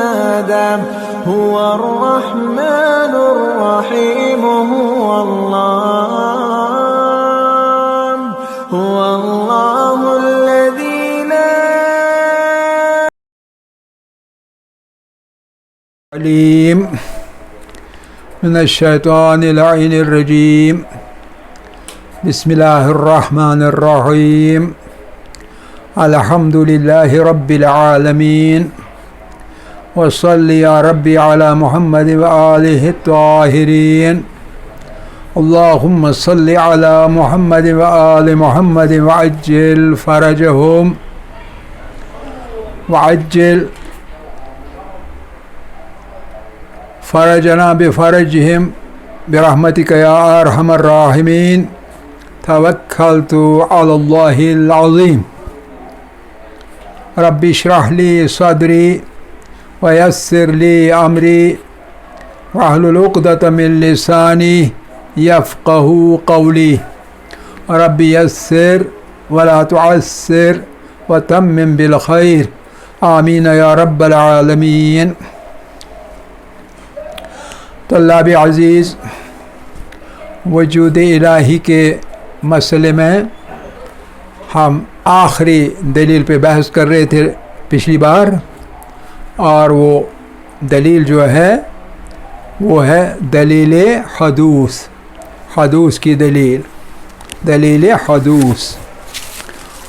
آدم هو الرحمن الرحيم هو الله الذي لا عليم من الشيطان اللعين الرجيم بسم الله الرحمن الرحيم الحمد لله رب العالمين وصل يا ربي على محمد وآله الطاهرين اللهم صل على محمد وآل محمد وعجل فرجهم وعجل فرجنا بفرجهم برحمتك يا أرحم الراحمين توكلت على الله العظيم رب اشرح لي صدري ويسر لي أمري واحلل عقدة من لساني يفقه قولي رب يسر ولا تعسر وتمم بالخير آمين يا رب العالمين. طلاب عزیز، وجود الہی کے مسئلے میں ہم آخری دلیل پہ بحث کر رہے تھے پچھلی بار، اور وہ دلیل جو ہے وہ ہے دلیل حدوث، حدوث کی دلیل حدوث.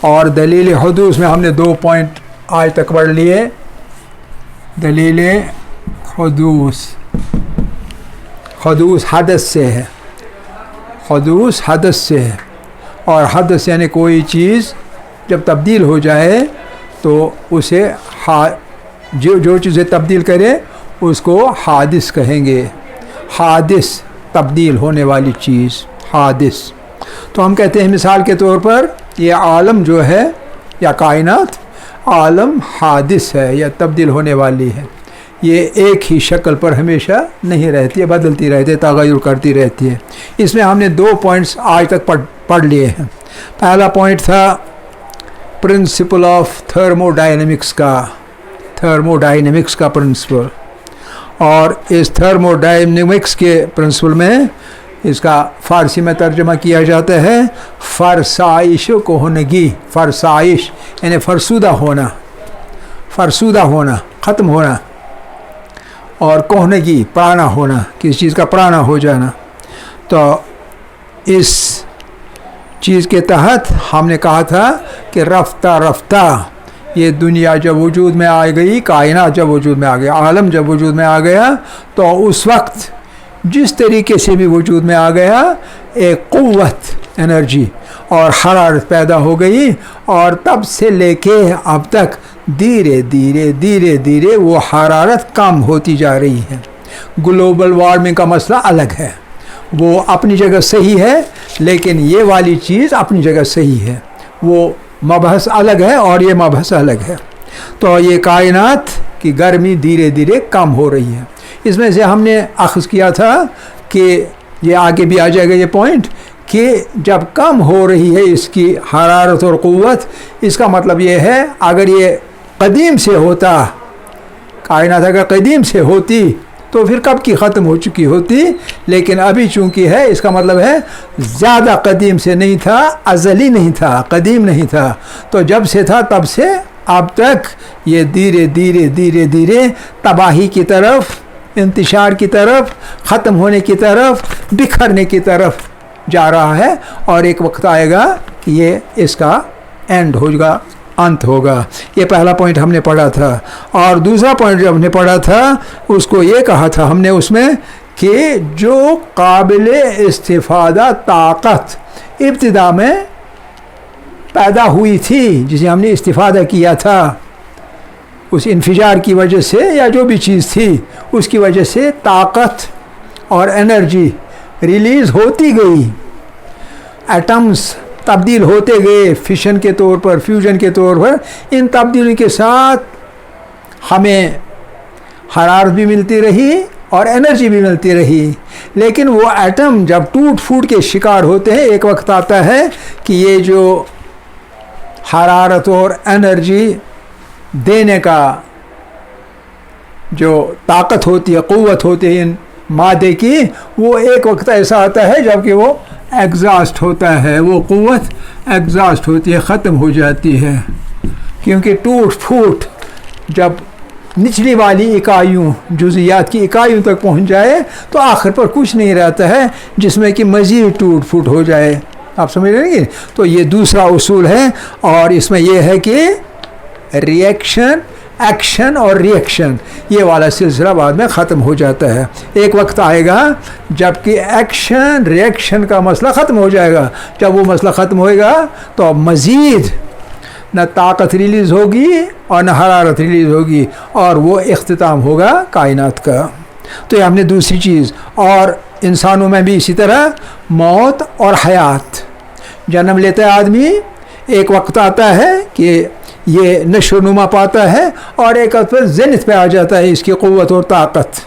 اور دلیل حدوث میں ہم نے 2 پوائنٹ آج تک پڑھ لیے. دلیل حدوث، حدوث حدث سے ہے، حدوث حدث سے ہے، اور حدث یعنی کوئی چیز جب تبدیل ہو جائے تو اسے جو چیزیں تبدیل کرے اس کو حادث کہیں گے. حادث، تبدیل ہونے والی چیز، حادث. تو ہم کہتے ہیں مثال کے طور پر یہ عالم جو ہے یا کائنات، عالم حادث ہے یا تبدیل ہونے والی ہے. یہ ایک ہی شکل پر ہمیشہ نہیں رہتی ہے، بدلتی رہتی ہے، تغیر کرتی رہتی ہے. اس میں ہم نے 2 پوائنٹس آج تک پڑھ لیے ہیں. پہلا پوائنٹ تھا پرنسپل آف تھرموڈائنمکس کا پرنسپل. اور اس تھرموڈائنمکس کے پرنسپل میں اس کا فارسی میں ترجمہ کیا جاتا ہے فرسائش کہنگی. فرسائش یعنی فرسودہ ہونا، ختم ہونا، اور کہنگی پرانا ہونا، کسی چیز کا پرانا ہو جانا. تو اس چیز کے تحت ہم نے کہا تھا کہ رفتہ رفتہ یہ دنیا جب وجود میں آ گئی، کائنات جب وجود میں آ گیا، عالم جب وجود میں آ گیا، تو اس وقت جس طریقے سے بھی وجود میں آ گیا ایک قوت، انرجی اور حرارت پیدا ہو گئی، اور تب سے لے کے اب تک دھیرے دھیرے وہ حرارت کم ہوتی جا رہی ہے. گلوبل وارمنگ کا مسئلہ الگ ہے، وہ اپنی جگہ صحیح ہے، لیکن یہ والی چیز اپنی جگہ صحیح ہے. وہ مبحث الگ ہے اور یہ مبحث الگ ہے. تو یہ کائنات کی گرمی دھیرے دھیرے کم ہو رہی ہے. اس میں سے ہم نے اخذ کیا تھا کہ یہ آگے بھی آ جائے گا یہ پوائنٹ، کہ جب کم ہو رہی ہے اس کی حرارت اور قوت، اس کا مطلب یہ ہے اگر یہ قدیم سے ہوتا، کائنات اگر قدیم سے ہوتی تو پھر کب کی ختم ہو چکی ہوتی، لیکن ابھی چونکہ ہے اس کا مطلب ہے زیادہ قدیم سے نہیں تھا، ازلی نہیں تھا، قدیم نہیں تھا. تو جب سے تھا تب سے اب تک یہ دھیرے دھیرے تباہی کی طرف، انتشار کی طرف، ختم ہونے کی طرف، بکھرنے کی طرف جا رہا ہے. اور ایک وقت آئے گا کہ یہ اس کا اینڈ ہوگا، انت ہوگا. یہ پہلا پوائنٹ ہم نے پڑھا تھا. اور دوسرا پوائنٹ جو ہم نے پڑھا تھا اس کو یہ کہا تھا ہم نے اس میں کہ جو قابل استفادہ طاقت ابتدا میں پیدا ہوئی تھی، جسے ہم نے استفادہ کیا تھا اس انفجار کی وجہ سے یا جو بھی چیز تھی اس کی وجہ سے طاقت اور انرجی ریلیز ہوتی گئی، ایٹمز تبدیل ہوتے گئے فشن کے طور پر، فیوژن کے طور پر. ان تبدیلی کے ساتھ ہمیں حرارت بھی ملتی رہی اور انرجی بھی ملتی رہی. لیکن وہ ایٹم جب ٹوٹ پھوٹ کے شکار ہوتے ہیں، ایک وقت آتا ہے کہ یہ جو حرارت اور انرجی دینے کا جو طاقت ہوتی ہے، قوت ہوتی ہے ان مادے کی، وہ ایک وقت ایسا آتا ہے جب کہ وہ ایگزاسٹ ہوتا ہے، وہ قوت ایگزاسٹ ہوتی ہے، ختم ہو جاتی ہے، کیونکہ ٹوٹ پھوٹ جب نچلی والی اکائیوں، جزیات کی اکائیوں تک پہنچ جائے تو آخر پر کچھ نہیں رہتا ہے جس میں کہ مزید ٹوٹ پھوٹ ہو جائے. آپ سمجھ رہے ہیں؟ تو یہ دوسرا اصول ہے، اور اس میں یہ ہے کہ ری ایکشن، ایکشن اور ری ایکشن، یہ والا سلسلہ بعد میں ختم ہو جاتا ہے. ایک وقت آئے گا جب کہ ایکشن ری ایکشن کا مسئلہ ختم ہو جائے گا. جب وہ مسئلہ ختم ہوئے گا تو اب مزید نہ طاقت ریلیز ہوگی اور نہ حرارت ریلیز ہوگی، اور وہ اختتام ہوگا کائنات کا. تو یہ ہم نے دوسری چیز. اور انسانوں میں بھی اسی طرح موت اور حیات، جنم لیتا ہے آدمی، ایک وقت آتا ہے کہ یہ نشو و نما پاتا ہے، اور ایک وقت پر زینت پہ آ جاتا ہے، اس کی قوت اور طاقت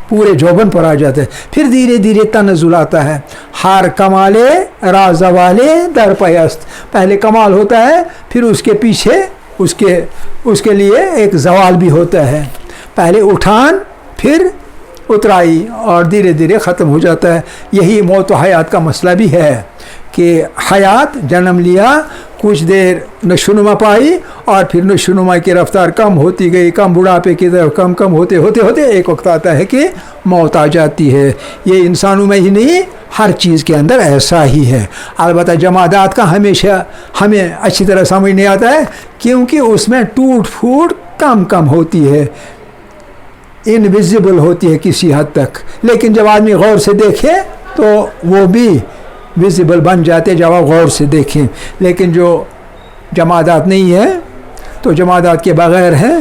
پورے جوبن پر آ جاتا ہے. پھر دھیرے دھیرے تنزل آتا ہے. ہر کمالے راز والے در پیست، پہلے کمال ہوتا ہے، پھر اس کے پیچھے اس کے لیے ایک زوال بھی ہوتا ہے. پہلے اٹھان، پھر اترائی، اور دھیرے دھیرے ختم ہو جاتا ہے. یہی موت و حیات کا مسئلہ بھی ہے کہ حیات جنم لیا، کچھ دیر نشوونما پائی، اور پھر نشوونما کی رفتار کم ہوتی گئی، کم بڑھاپے کی طرف کم ہوتے ایک وقت آتا ہے کہ موت آ جاتی ہے. یہ انسانوں میں ہی نہیں، ہر چیز کے اندر ایسا ہی ہے. البتہ جمادات کا ہمیشہ ہمیں اچھی طرح سمجھ نہیں آتا ہے، کیونکہ اس میں ٹوٹ پھوٹ کم ہوتی ہے، انویزیبل ہوتی ہے کسی حد تک. لیکن جب آدمی غور سے دیکھے تو وہ بھی ویزیبل بن جاتے جب آپ غور سے دیکھیں. لیکن جو جمادات نہیں ہیں، تو جمادات کے بغیر ہیں،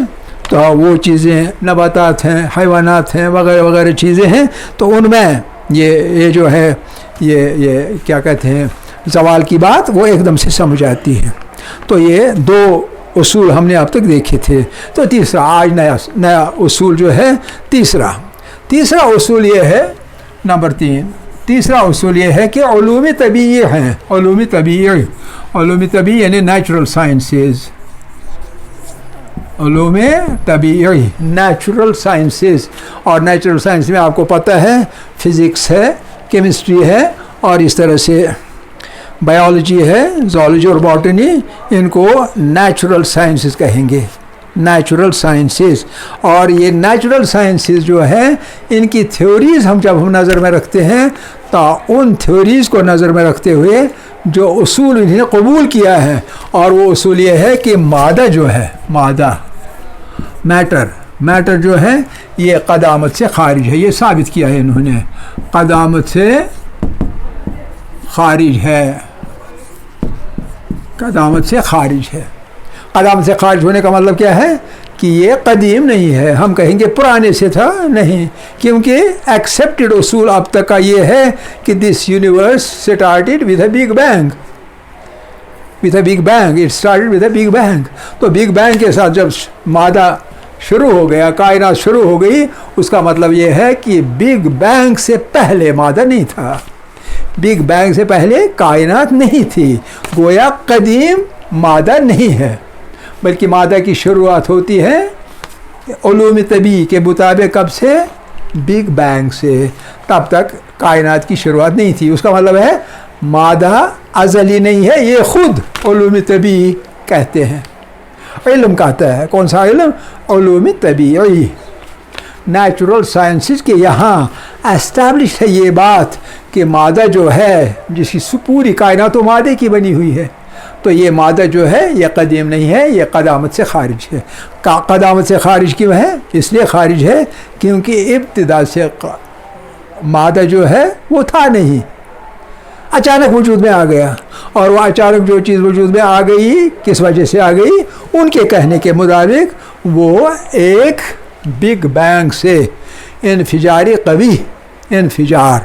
تو وہ چیزیں نباتات ہیں، حیوانات ہیں، وغیرہ وغیرہ چیزیں ہیں، تو ان میں یہ جو ہے یہ کیا کہتے ہیں زوال کی بات وہ ایک دم سے سمجھ آتی ہے. تو یہ دو اصول ہم نے اب تک دیکھے تھے. تو تیسرا آج نیا اصول جو ہے تیسرا اصول یہ ہے، نمبر 3، تیسرا اصول یہ ہے کہ علوم طبیعی ہیں. علوم طبیعی یعنی نیچرل سائنسز، علوم طبیعی نیچرل سائنسز. اور نیچرل سائنس میں آپ کو پتہ ہے فزکس ہے، کیمسٹری ہے، اور اس طرح سے بایولوجی ہے، زوالوجی اور باٹنی، ان کو نیچرل سائنسز کہیں گے، نیچرل سائنسز. اور یہ نیچرل سائنسز جو ہیں، ان کی تھیوریز جب ہم نظر میں رکھتے ہیں تو ان تھیوریز کو نظر میں رکھتے ہوئے جو اصول انہیں نے قبول کیا ہے، اور وہ اصول یہ ہے کہ مادہ جو ہے، میٹر جو ہے یہ قدامت سے خارج ہے. یہ ثابت کیا ہے انہوں نے، قدامت سے خارج ہے، قدامت سے خارج ہے. قدامت سے خارج ہونے کا مطلب کیا ہے کہ یہ قدیم نہیں ہے. ہم کہیں گے پرانے سے تھا، نہیں، کیونکہ ایکسیپٹڈ اصول اب تک کا یہ ہے کہ this universe started with a big bang, it started with a big bang. تو بگ بینگ کے ساتھ جب مادہ شروع ہو گیا، کائنات شروع ہو گئی، اس کا مطلب یہ ہے کہ بگ بینگ سے پہلے مادہ نہیں تھا، بگ بینگ سے پہلے کائنات نہیں تھی. گویا قدیم مادہ نہیں ہے، بلکہ مادہ کی شروعات ہوتی ہے علوم طبیعی کے مطابق کب سے؟ بگ بینگ سے. تب تک کائنات کی شروعات نہیں تھی. اس کا مطلب ہے مادہ ازلی نہیں ہے، یہ خود علوم طبیعی کہتے ہیں. علم کہتا ہے، کون سا علم؟ علوم طبیعی، نیچرل سائنسز کے. یہاں اسٹیبلش ہے یہ بات کہ مادہ جو ہے، جس کی پوری کائنات و مادے کی بنی ہوئی ہے، تو یہ مادہ جو ہے یہ قدیم نہیں ہے، یہ قدامت سے خارج ہے. قدامت سے خارج کیوں ہے؟ اس لیے خارج ہے کیونکہ ابتدا سے مادہ جو ہے وہ تھا نہیں، اچانک وجود میں آ گیا. اور وہ اچانک جو چیز وجود میں آ گئی، کس وجہ سے آ گئی؟ ان کے کہنے کے مطابق وہ ایک بگ بینگ سے انفجاری قوی انفجار،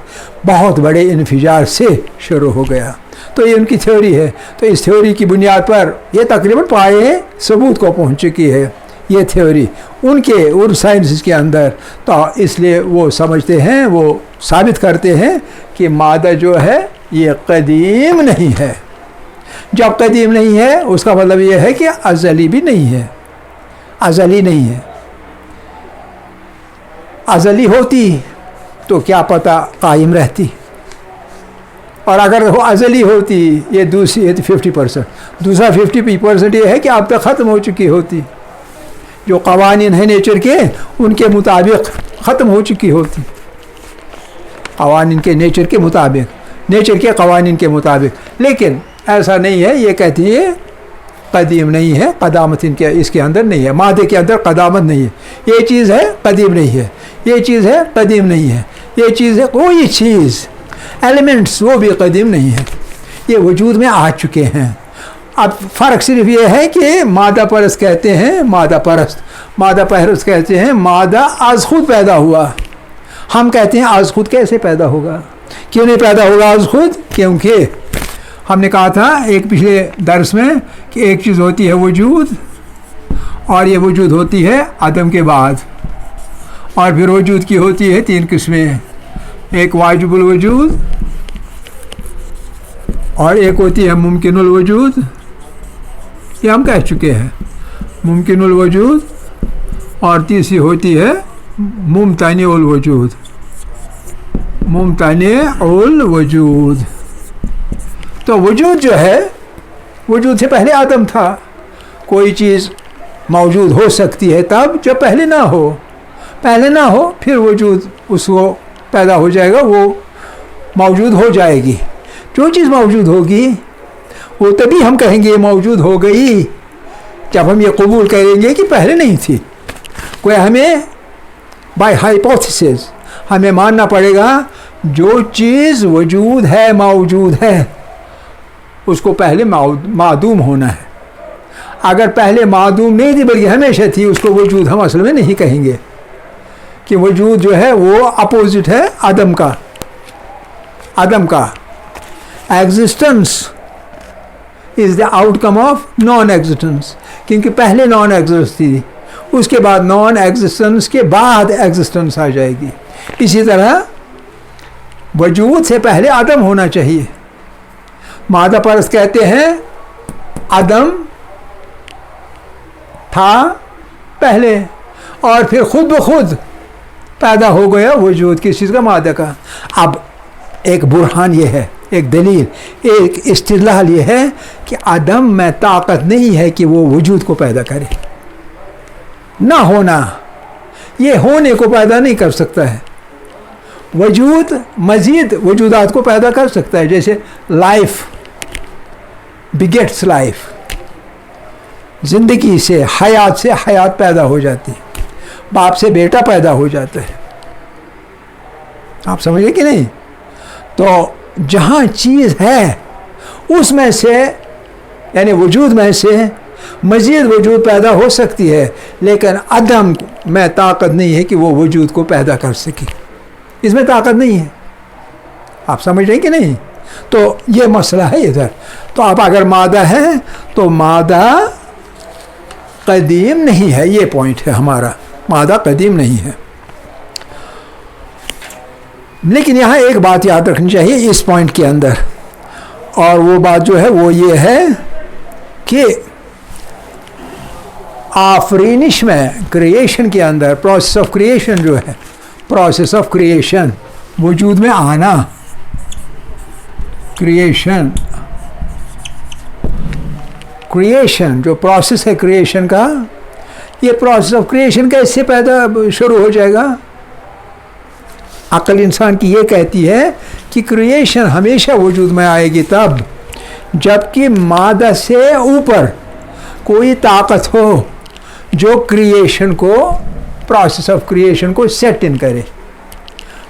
بہت بڑے انفجار سے شروع ہو گیا. تو یہ ان کی تھیوری ہے. تو اس تھیوری کی بنیاد پر یہ تقریباً پائے ثبوت کو پہنچ چکی ہے یہ تھیوری ان کے اور سائنسز کے اندر. تو اس لیے وہ سمجھتے ہیں، وہ ثابت کرتے ہیں کہ مادہ جو ہے یہ قدیم نہیں ہے. جب قدیم نہیں ہے اس کا مطلب یہ ہے کہ ازلی بھی نہیں ہے، ازلی نہیں ہے. ازلی ہوتی تو کیا پتہ قائم رہتی، اور اگر وہ ازلی ہوتی یہ دوسری 50%، دوسرا 50% یہ ہے کہ اب تک ختم ہو چکی ہوتی، جو قوانین ہیں نیچر کے ان کے مطابق ختم ہو چکی ہوتی، قوانین کے نیچر کے مطابق، نیچر کے قوانین کے مطابق. لیکن ایسا نہیں ہے، یہ کہتی ہے قدیم نہیں ہے، قدامت ان کے اس کے اندر نہیں ہے، مادے کے اندر قدامت نہیں ہے. یہ چیز ہے قدیم نہیں ہے، یہ چیز ہے قدیم نہیں ہے، یہ چیز ہے کوئی چیز ایلیمنٹس وہ بھی قدیم نہیں ہے، یہ وجود میں آ چکے ہیں. اب فرق صرف یہ ہے کہ مادہ پرست کہتے ہیں، مادہ پرست کہتے ہیں مادہ از خود پیدا ہوا، ہم کہتے ہیں از خود کیسے پیدا ہوگا، کیوں نہیں پیدا ہوگا از خود؟ کیونکہ ہم نے کہا تھا ایک پچھلے درس میں کہ ایک چیز ہوتی ہے وجود، اور یہ وجود ہوتی ہے عدم کے بعد، اور پھر وجود کی ہوتی ہے 3 قسمیں، ایک واجب الوجود، اور ایک ہوتی ہے ممکن الوجود، یہ ہم کہہ چکے ہیں ممکن الوجود، اور تیسری ہوتی ہے ممتنع الوجود. تو وجود جو ہے، وجود سے پہلے عدم تھا. کوئی چیز موجود ہو سکتی ہے تب جب پہلے نہ ہو، پھر وجود اس کو پیدا ہو جائے گا، وہ موجود ہو جائے گی. جو چیز موجود ہوگی وہ تبھی ہم کہیں گے یہ موجود ہو گئی جب ہم یہ قبول کریں گے کہ پہلے نہیں تھی. کوئی ہمیں بائی ہائپوتھیسس ہمیں ماننا پڑے گا جو چیز وجود ہے، موجود ہے، اس کو پہلے معدوم ہونا ہے. اگر پہلے معدوم نہیں تھی بلکہ ہمیشہ تھی، اس کو وجود ہم اصل میں نہیں کہیں گے، کہ وجود جو ہے وہ اپوزٹ ہے عدم کا. Existence is the out come of non existence, کیونکہ پہلے نان ایگزسٹنس تھی، اس کے بعد نان ایگزسٹنس کے بعد ایگزسٹنس آ جائے گی. اسی طرح وجود سے پہلے عدم ہونا چاہیے. مادہ پرست کہتے ہیں عدم تھا پہلے، اور پھر خود بخود پیدا ہو گیا وجود کس چیز کا؟ مادہ کا. اب ایک برہان یہ ہے، ایک دلیل، ایک استدلال یہ ہے کہ عدم میں طاقت نہیں ہے کہ وہ وجود کو پیدا کرے. نہ ہونا یہ ہونے کو پیدا نہیں کر سکتا ہے. وجود مزید وجودات کو پیدا کر سکتا ہے، جیسے لائف بگیٹس لائف، زندگی سے حیات پیدا ہو جاتی ہے، باپ سے بیٹا پیدا ہو جاتا ہے. آپ سمجھے کہ نہیں؟ تو جہاں چیز ہے اس میں سے، یعنی وجود میں سے مزید وجود پیدا ہو سکتی ہے، لیکن عدم میں طاقت نہیں ہے کہ وہ وجود کو پیدا کر سکے، اس میں طاقت نہیں ہے. آپ سمجھ رہے ہیں کہ نہیں؟ تو یہ مسئلہ ہے ادھر. تو اب اگر مادہ ہے تو مادہ قدیم نہیں ہے، یہ پوائنٹ ہے ہمارا، مادہ قدیم نہیں ہے. لیکن یہاں ایک بات یاد رکھنی چاہیے اس پوائنٹ کے اندر، اور وہ بات جو ہے وہ یہ ہے کہ آفرینش میں، کریشن کے اندر، پروسیس آف کریشن جو ہے، پروسیس آف کریشن، وجود میں آنا، کریشن جو پروسیس ہے کریشن کا، یہ پروسیس آف کریشن کیسے شروع ہو جائے گا؟ عقل انسان کی یہ کہتی ہے کہ کریشن ہمیشہ وجود میں آئے گی تب جب کہ مادہ سے اوپر کوئی طاقت ہو جو کریشن کو، پروسیس آف کریشن کو سیٹ ان کرے،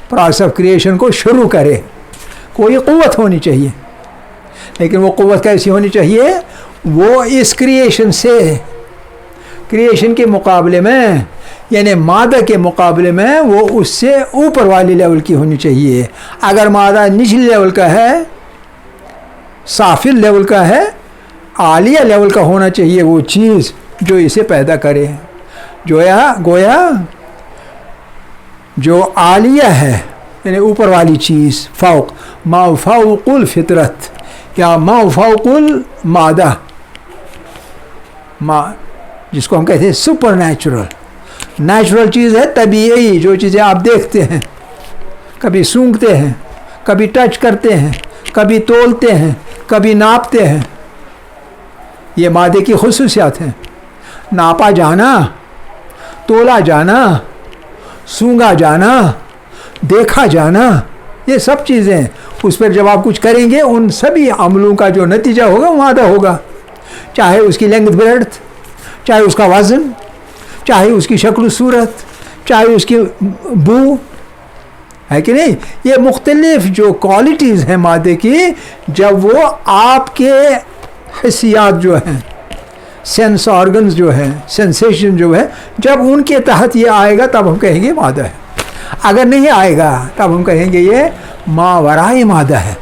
پروسیس آف کریشن کو شروع کرے. کوئی قوت ہونی چاہیے، لیکن وہ قوت کیسی ہونی چاہیے؟ وہ اس کریشن سے، کریشن کے مقابلے میں، یعنی مادہ کے مقابلے میں وہ اس سے اوپر والی لیول کی ہونی چاہیے. اگر مادہ نچلی لیول کا ہے، سافل لیول کا ہے، عالیہ لیول کا ہونا چاہیے وہ چیز جو اسے پیدا کرے. گویا جو عالیہ ہے یعنی اوپر والی چیز، فوق، ما فوق الفطرت یا ما فوق المادہ، جس کو ہم کہتے ہیں سپر نیچرل، نیچرل چیز ہے، طبیعی جو چیزیں آپ دیکھتے ہیں، کبھی سونگھتے ہیں، کبھی ٹچ کرتے ہیں، کبھی تولتے ہیں، کبھی ناپتے ہیں، یہ مادے کی خصوصیات ہیں۔ ناپا جانا، تولا جانا، سونگا جانا، دیکھا جانا، یہ سب چیزیں اس پر جب آپ کچھ کریں گے ان سبھی عملوں کا جو نتیجہ ہوگا وہ مادہ ہوگا، چاہے اس کی لینگتھ بریڈتھ، چاہے اس کا وزن، چاہے اس کی شکل و صورت، چاہے اس کی بو، ہے کہ نہیں؟ یہ مختلف جو کوالٹیز ہیں مادے کی، جب وہ آپ کے حسیات جو ہیں، سینس آرگنز جو ہیں، سینسیشن جو ہے، جب ان کے تحت یہ آئے گا تب ہم کہیں گے مادہ ہے۔ اگر نہیں آئے گا تب ہم کہیں گے یہ ماورائے مادہ ہے،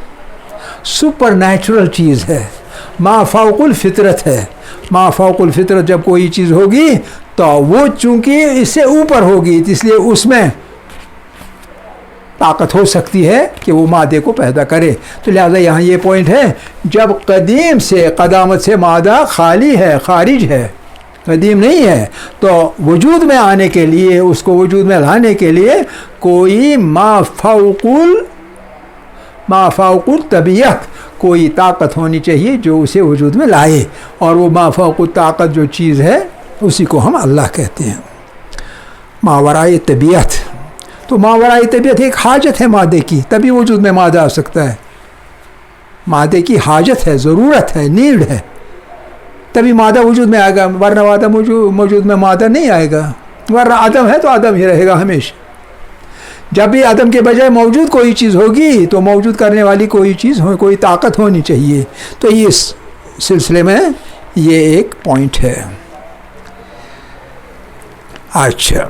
سپر نیچرل چیز ہے، ما فوق الفطرت ہے۔ ما فوق الفطرت جب کوئی چیز ہوگی تو وہ چونکہ اس سے اوپر ہوگی، اس لیے اس میں طاقت ہو سکتی ہے کہ وہ مادے کو پیدا کرے۔ تو لہذا یہاں یہ پوائنٹ ہے، جب قدیم سے قدامت سے مادہ خالی ہے، خارج ہے، قدیم نہیں ہے، تو وجود میں آنے کے لیے، اس کو وجود میں لانے کے لیے کوئی ما فوق الطبیعت کوئی طاقت ہونی چاہیے جو اسے وجود میں لائے، اور وہ ما فوق الطاقت جو چیز ہے اسی کو ہم اللہ کہتے ہیں، ماورائے طبیعت۔ تو ماورائے طبیعت ایک حاجت ہے مادے کی، تبھی وجود میں مادہ آ سکتا ہے۔ مادے کی حاجت ہے، ضرورت ہے، نیڈ ہے، تبھی مادہ وجود میں آئے گا، ورنہ مادہ وجود میں مادہ نہیں آئے گا، ورنہ عدم ہے تو عدم ہی رہے گا ہمیشہ۔ جب بھی عدم کے بجائے موجود کوئی چیز ہوگی تو موجود کرنے والی کوئی چیز ہو، کوئی طاقت ہونی چاہیے۔ تو اس سلسلے میں یہ ایک پوائنٹ ہے۔ اچھا،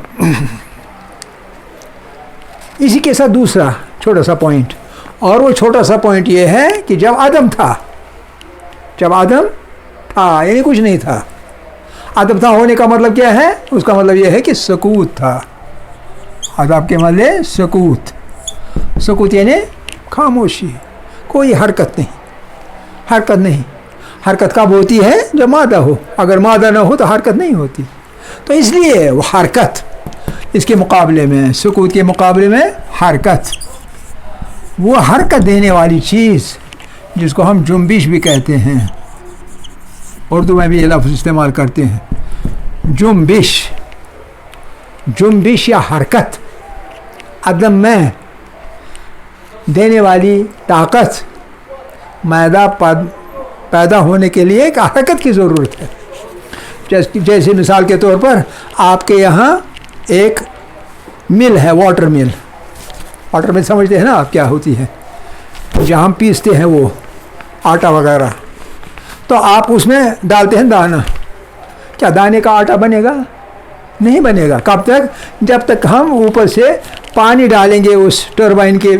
اسی کے ساتھ دوسرا چھوٹا سا پوائنٹ، اور وہ چھوٹا سا پوائنٹ یہ ہے کہ جب عدم تھا، یعنی کچھ نہیں تھا، عدم تھا ہونے کا مطلب کیا ہے؟ اس کا مطلب یہ ہے کہ سکوت تھا۔ عدم کے مطلب سکوت یعنی خاموشی، کوئی حرکت نہیں۔ حرکت کب ہوتی ہے؟ جب مادہ ہو، اگر مادہ نہ ہو تو حرکت نہیں ہوتی۔ تو اس لیے وہ حرکت، اس کے مقابلے میں، سکوت کے مقابلے میں حرکت، وہ حرکت دینے والی چیز جس کو ہم جنبش بھی کہتے ہیں، اردو میں بھی یہ لفظ استعمال کرتے ہیں، جنبش یا حرکت، عدم میں دینے والی طاقت، مادہ پیدا ہونے کے لیے ایک حرکت کی ضرورت ہے۔ جیسے مثال کے طور پر آپ کے یہاں ایک مل ہے، واٹر مل سمجھتے ہیں نا آپ کیا ہوتی ہے؟ جہاں ہم پیستے ہیں وہ آٹا وغیرہ، تو آپ اس میں ڈالتے ہیں دانہ، کیا دانے کا آٹا بنے گا؟ نہیں بنے گا۔ کب تک؟ جب تک ہم اوپر سے پانی ڈالیں گے اس ٹربائن کے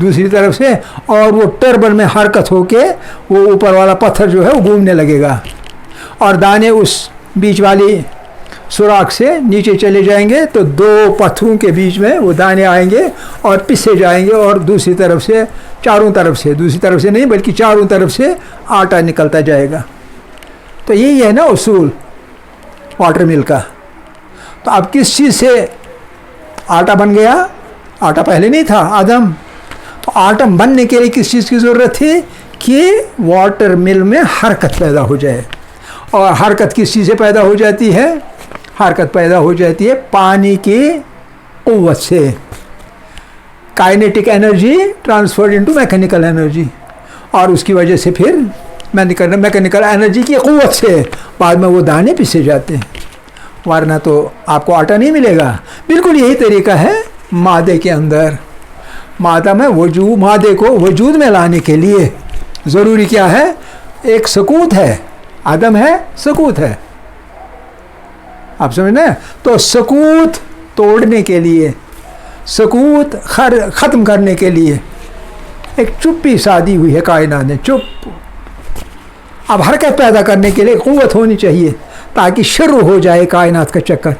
دوسری طرف سے، اور وہ ٹربن میں حرکت ہو کے وہ اوپر والا پتھر جو ہے وہ گھومنے لگے گا، اور دانے اس بیچ والی سوراخ سے نیچے چلے جائیں گے، تو دو پتھروں کے بیچ میں وہ دانے آئیں گے اور پسے جائیں گے، اور دوسری طرف سے، دوسری طرف سے نہیں بلکہ چاروں طرف سے آٹا نکلتا جائے گا۔ تو یہی ہے نا اصول واٹر مل کا۔ تو اب کس چیز سے آٹا بن گیا؟ آٹا پہلے نہیں تھا، عدم۔ تو آٹا بننے کے لیے کس چیز کی ضرورت تھی؟ کہ واٹر مل میں حرکت پیدا ہو جائے۔ اور حرکت کس چیز سے پیدا ہو جاتی ہے؟ حرکت پیدا ہو جاتی ہے پانی کی قوت سے، kinetic energy transferred into mechanical energy, اور اس کی وجہ سے پھر میکینیکل انرجی کی قوت سے بعد میں وہ دانے پسے جاتے ہیں، ورنہ تو آپ کو آٹا نہیں ملے گا۔ بالکل یہی طریقہ ہے مادے کے اندر۔ مادے کو وجود میں لانے کے لیے ضروری کیا ہے؟ ایک سکوت ہے، عدم ہے، سکوت ہے، آپ سمجھنا ہے؟ تو سکوت توڑنے کے لیے، سکوت ختم کرنے کے لیے ایک چپی سادی ہوئی ہے کائنات نے، چپ۔ اب حرکت پیدا کرنے کے لیے قوت ہونی چاہیے تاکہ شروع ہو جائے کائنات کا چکر،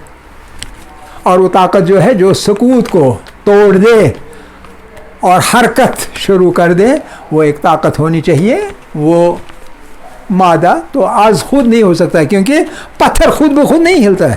اور وہ طاقت جو ہے جو سکوت کو توڑ دے اور حرکت شروع کر دے، وہ ایک طاقت ہونی چاہیے۔ وہ مادہ تو آج خود نہیں ہو سکتا ہے، کیونکہ پتھر خود بخود نہیں ہلتا ہے،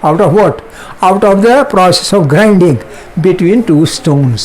what? Out of the process of grinding between two stones.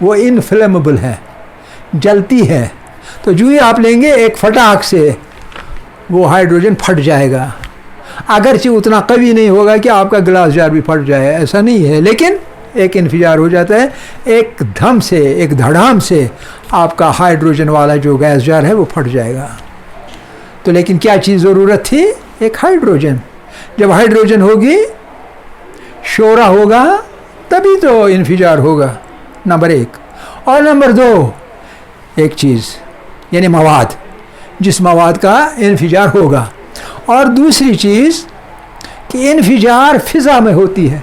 وہ انفلیمیبل ہے، جلتی ہے. تو جو ہی آپ لیں گے ایک فٹاک سے وہ ہائیڈروجن پھٹ جائے گا. اگرچہ اتنا قوی نہیں ہوگا کہ آپ کا گلاس جار بھی پھٹ جائے، ایسا نہیں ہے، لیکن ایک انفجار ہو جاتا ہے، ایک دھم سے، ایک دھڑام سے آپ کا ہائیڈروجن والا جو گیس جار ہے وہ پھٹ جائے گا. تو لیکن کیا چیز ضرورت تھی؟ ایک ہائیڈروجن. جب ہائیڈروجن ہوگی، شورا ہوگا، تبھی تو انفجار ہوگا، نمبر ایک. اور نمبر دو، ایک چیز یعنی مواد، جس مواد کا انفجار ہوگا. اور دوسری چیز کہ انفجار فضا میں ہوتی ہے.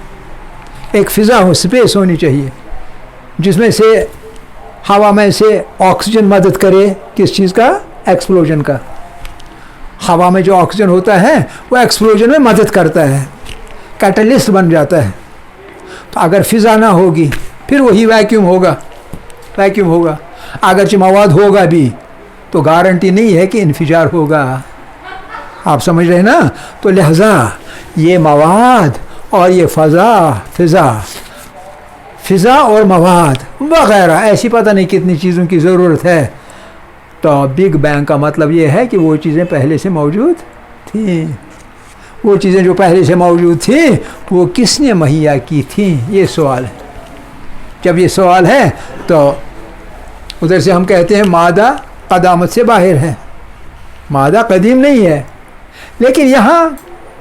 ایک فضا ہو، سپیس ہونی چاہیے جس میں سے ہوا میں سے آکسیجن مدد کرے. کس چیز کا؟ ایکسپلوژن کا. ہوا میں جو آکسیجن ہوتا ہے وہ ایکسپلوژن میں مدد کرتا ہے، کیٹلسٹ بن جاتا ہے. تو اگر فضا نہ ہوگی پھر وہی ویکیوم ہوگا. اگرچہ مواد ہوگا بھی تو گارنٹی نہیں ہے کہ انفجار ہوگا. آپ سمجھ رہے ہیں نا؟ تو لہذا یہ مواد اور یہ فضا اور مواد وغیرہ ایسی پتہ نہیں کتنی چیزوں کی ضرورت ہے. تو بگ بینگ کا مطلب یہ ہے کہ وہ چیزیں پہلے سے موجود تھیں. وہ چیزیں جو پہلے سے موجود تھیں وہ کس نے مہیا کی تھیں؟ یہ سوال ہے. جب یہ سوال ہے تو ادھر سے ہم کہتے ہیں مادہ قدامت سے باہر ہے، مادہ قدیم نہیں ہے. لیکن یہاں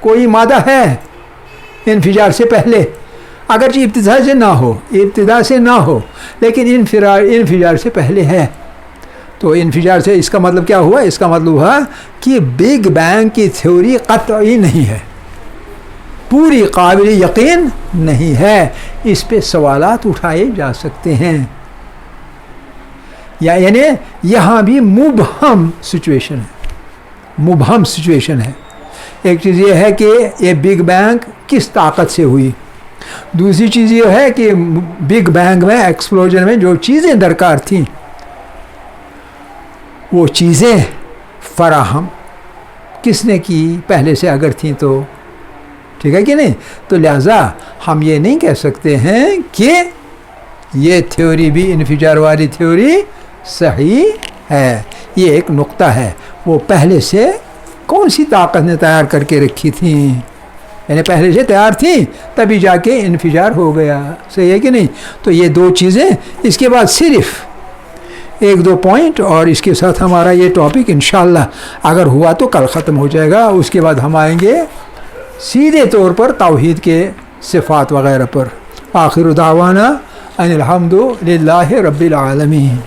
کوئی مادہ ہے انفجار سے پہلے، اگرچہ ابتدا سے نہ ہو لیکن انفجار سے پہلے ہے. تو انفجار سے اس کا مطلب کیا ہوا؟ اس کا مطلب ہوا کہ بگ بینگ کی تھیوری قطعی نہیں ہے، پوری قابل یقین نہیں ہے. اس پہ سوالات اٹھائے جا سکتے ہیں. یعنی یہاں بھی مبہم سچویشن ہے. ایک چیز یہ ہے کہ یہ بگ بینگ کس طاقت سے ہوئی. دوسری چیز یہ ہے کہ بگ بینگ میں ایکسپلوژن میں جو چیزیں درکار تھیں وہ چیزیں فراہم کس نے کی؟ پہلے سے اگر تھیں تو. ٹھیک ہے کہ نہیں؟ تو لہذا ہم یہ نہیں کہہ سکتے ہیں کہ یہ تھیوری بھی انفجار والی تھیوری صحیح ہے. یہ ایک نقطہ ہے. وہ پہلے سے کون سی طاقت نے تیار کر کے رکھی تھیں؟ یعنی پہلے سے تیار تھیں تبھی جا کے انفجار ہو گیا. صحیح ہے کہ نہیں؟ تو یہ دو چیزیں. اس کے بعد صرف ایک دو پوائنٹ اور اس کے ساتھ ہمارا یہ ٹاپک انشاءاللہ اگر ہوا تو کل ختم ہو جائے گا. اس کے بعد ہم آئیں گے سیدھے طور پر توحید کے صفات وغیرہ پر. آخر دعوانا ان الحمد للہ رب العالمین.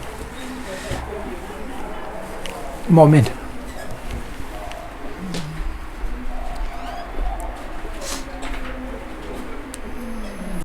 مومن